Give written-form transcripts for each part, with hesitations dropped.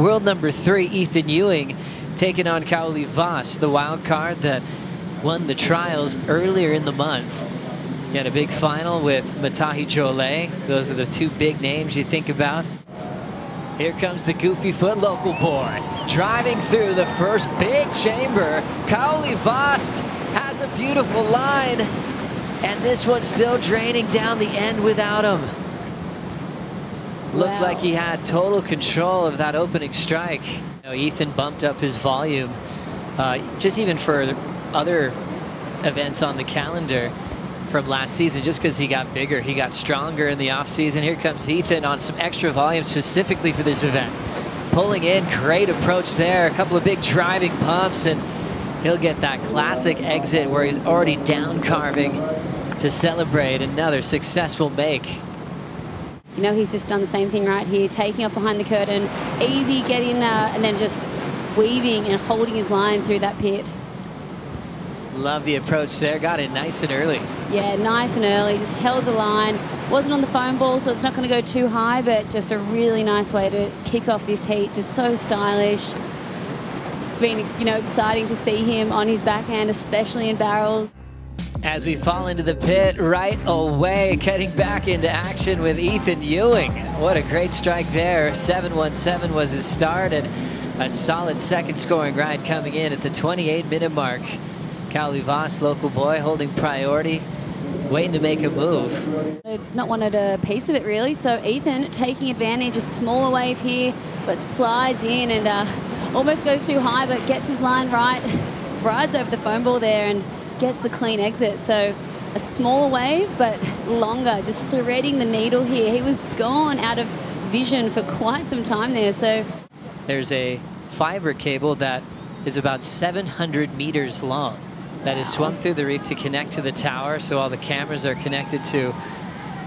world number 3, Ethan Ewing, taking on Kauli Vaast, the wild card that won the trials earlier in the month. You had a big final with Matahi Jole. Those are the two big names you think about. Here comes the goofy foot local boy, driving through the first big chamber. Kauli Vaast has a beautiful line, and this one's still draining down the end without him. Looked like he had total control of that opening strike. You know, Ethan bumped up his volume, just even for other events on the calendar from last season, just because he got bigger, he got stronger in the offseason. Here comes Ethan on some extra volume specifically for this event. Pulling in, great approach there, a couple of big driving pumps, and he'll get that classic exit where he's already down carving to celebrate another successful make. You know, he's just done the same thing right here, taking up behind the curtain, easy get in and then just weaving and holding his line through that pit. Love the approach there, got it nice and early. Yeah, nice and early, just held the line. Wasn't on the foam ball, so it's not going to go too high, but just a really nice way to kick off this heat. Just so stylish. It's been, you know, exciting to see him on his backhand, especially in barrels. As we fall into the pit right away, getting back into action with Ethan Ewing. What a great strike there. 7-1-7 was his start, and a solid second scoring ride coming in at the 28-minute mark. Kauli Vaast, local boy, holding priority, waiting to make a move. Not wanted a piece of it, really. So Ethan taking advantage, a smaller wave here, but slides in and almost goes too high, but gets his line right, rides over the foam ball there and gets the clean exit. So a smaller wave, but longer, just threading the needle here. He was gone out of vision for quite some time there. So there's a fiber cable that is about 700 meters long that is swung through the reef to connect to the tower, so all the cameras are connected to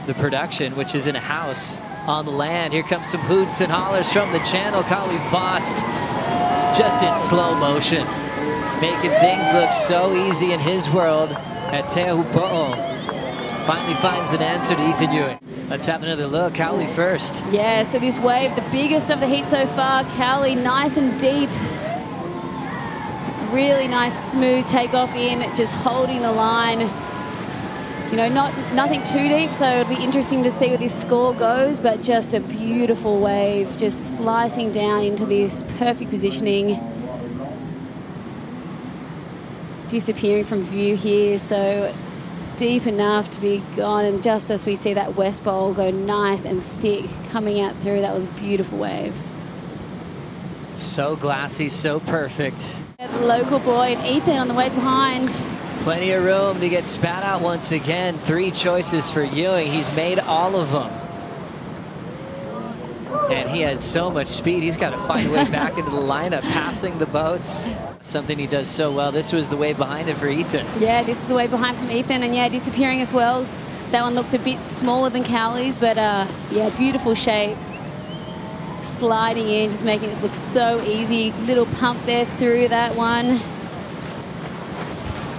the production, which is in a house on the land. Here comes some hoots and hollers from the channel. Kauli Vaast just in slow motion, making things look so easy in his world at Teahupo'o. Finally finds an answer to Ethan Ewing. Let's have another look. Kauli first. Yeah, so this wave, the biggest of the heat so far. Kauli nice and deep. Really nice smooth takeoff in, just holding the line. You know, nothing too deep, so it'll be interesting to see where this score goes, but just a beautiful wave, just slicing down into this perfect positioning. Disappearing from view here, so deep enough to be gone, and just as we see that west bowl go nice and thick coming out through, that was a beautiful wave. So glassy, so perfect. The local boy and Ethan on the way behind. Plenty of room to get spat out once again. 3 choices for Ewing. He's made all of them. And he had so much speed, he's got to find a way back into the lineup, passing the boats. Something he does so well. This was the way behind it for Ethan. Yeah, this is the way behind from Ethan, and yeah, disappearing as well. That one looked a bit smaller than Kauli's, but yeah, beautiful shape. Sliding in, just making it look so easy. Little pump there through that one.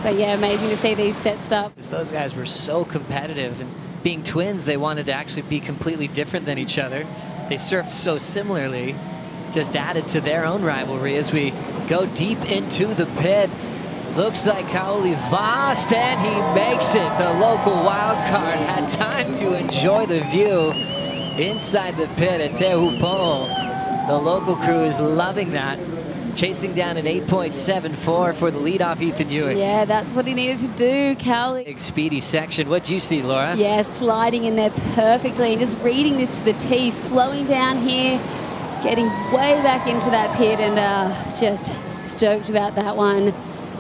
But yeah, amazing to see these sets up. Those guys were so competitive, and being twins, they wanted to actually be completely different than each other. They surfed so similarly, just added to their own rivalry as we go deep into the pit. Looks like Kauli Vaast, and he makes it. The local wild card had time to enjoy the view inside the pit at Teahupo'o. The local crew is loving that. Chasing down an 8.74 for the leadoff Ethan Ewing. Yeah, that's what he needed to do, Kauli. Big speedy section. What'd you see, Laura? Yeah, sliding in there perfectly and just reading this to the tee, slowing down here, getting way back into that pit, and just stoked about that one.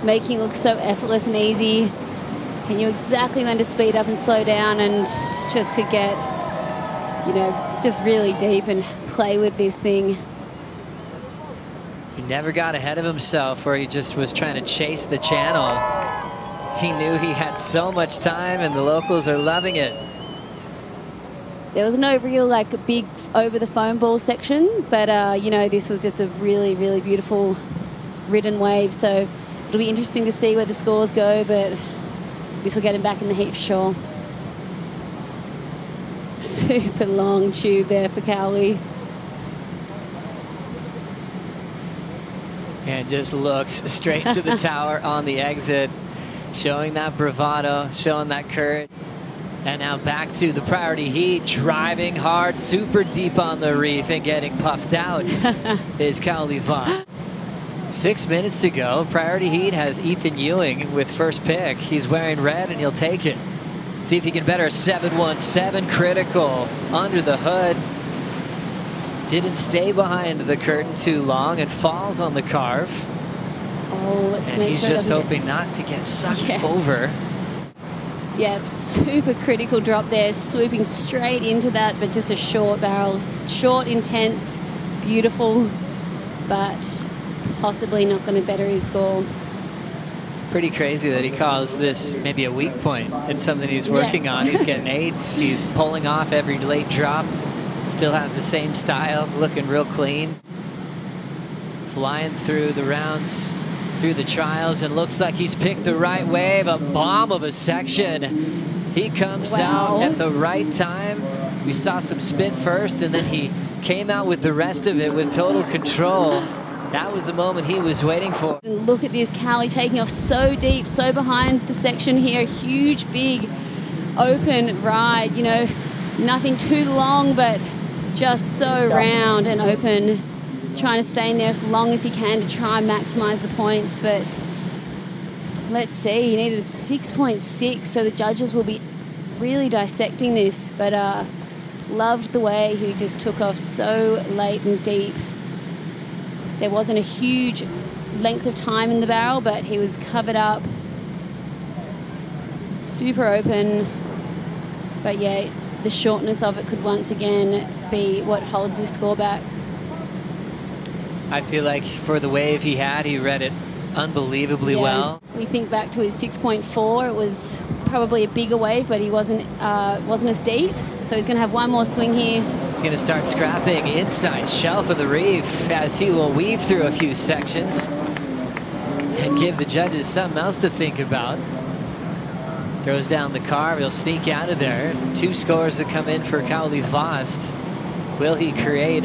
Making it look so effortless and easy. He knew exactly when to speed up and slow down, and just could get, you know, just really deep and play with this thing. He never got ahead of himself where he just was trying to chase the channel. He knew he had so much time, and the locals are loving it. There was no real like big over the foam ball section, but you know, this was just a really, really beautiful ridden wave. So it'll be interesting to see where the scores go, but this will get him back in the heat for sure. Super long tube there for Kauli. and just looks straight to the tower on the exit, showing that bravado, showing that courage. And now back to the priority heat, driving hard, super deep on the reef and getting puffed out is Kauli Vaast. 6 minutes to go. Priority heat has Ethan Ewing with first pick. He's wearing red and he'll take it. See if he can better 717 critical under the hood. Didn't stay behind the curtain too long and falls on the carve. Oh, let's and make he's sure just hoping not to get sucked over. Yeah, super critical drop there, swooping straight into that, but just a short barrel. Short, intense, beautiful, but possibly not going to better his score. Pretty crazy that he calls this maybe a weak point. It's something he's working on. He's getting 8s. He's pulling off every late drop. Still has the same style, looking real clean. Flying through the rounds, through the trials, and looks like he's picked the right wave. A bomb of a section. He comes out at the right time. We saw some spit first, and then he came out with the rest of it with total control. That was the moment he was waiting for. And look at this, Kauli taking off so deep, so behind the section here. Huge, big, open ride. You know, nothing too long, but just so round and open. Trying to stay in there as long as he can to try and maximize the points. But let's see, he needed a 6.6, so the judges will be really dissecting this. But loved the way he just took off so late and deep. There wasn't a huge length of time in the barrel, but he was covered up, super open. But yeah, the shortness of it could once again be what holds this score back. I feel like for the wave he had, he read it unbelievably well. We think back to his 6.4, it was probably a bigger wave, but he wasn't as deep. So he's going to have one more swing here. He's going to start scrapping inside shelf of the reef as he will weave through a few sections and give the judges something else to think about. Throws down the carve, he'll sneak out of there. 2 scores to come in for Kauli Vaast. Will he create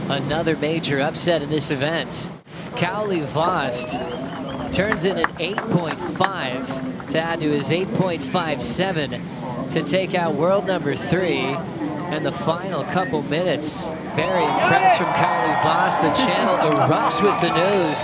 another major upset in this event? Kauli Vaast turns in an 8.5 to add to his 8.57 to take out world number 3. And the final couple minutes, very impressed from Kauli Vaast. The channel erupts with the news.